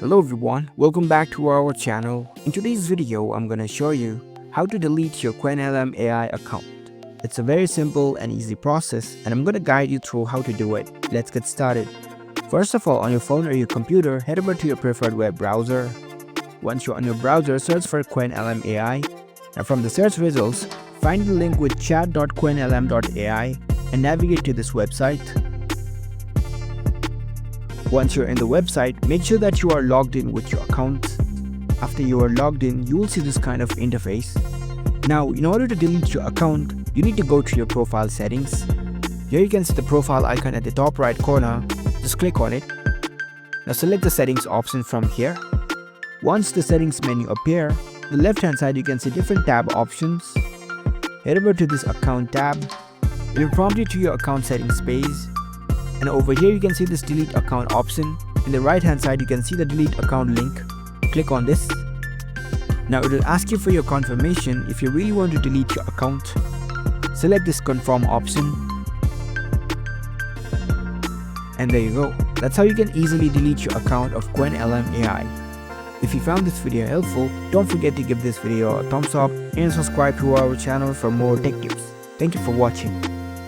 Hello everyone, welcome back to our channel. In today's video, I'm gonna show you how to delete your Qwenlm AI account. It's a very simple and easy process and I'm gonna guide you through how to do it. Let's get started. First of all, on your phone or your computer, head over to your preferred web browser. Once you're on your browser, search for Qwenlm AI. Now from the search results, find the link with chat.qwenlm.ai and navigate to this website. Once you're in the website, make sure that you are logged in with your account. After you are logged in, you will see this kind of interface. Now, in order to delete your account, you need to go to your profile settings. Here you can see the profile icon at the top right corner. Just click on it. Now select the settings option from here. Once the settings menu appear, the left hand side you can see different tab options. Head over to this account tab. It will prompt you to your account settings page. And over here you can see this delete account option. In the right hand side you can see the delete account link. Click on this. Now it will ask you for your confirmation if you really want to delete your account. Select this confirm option. And there you go. That's how you can easily delete your account of Qwenlm AI. If you found this video helpful, don't forget to give this video a thumbs up and subscribe to our channel for more tech tips. Thank you for watching.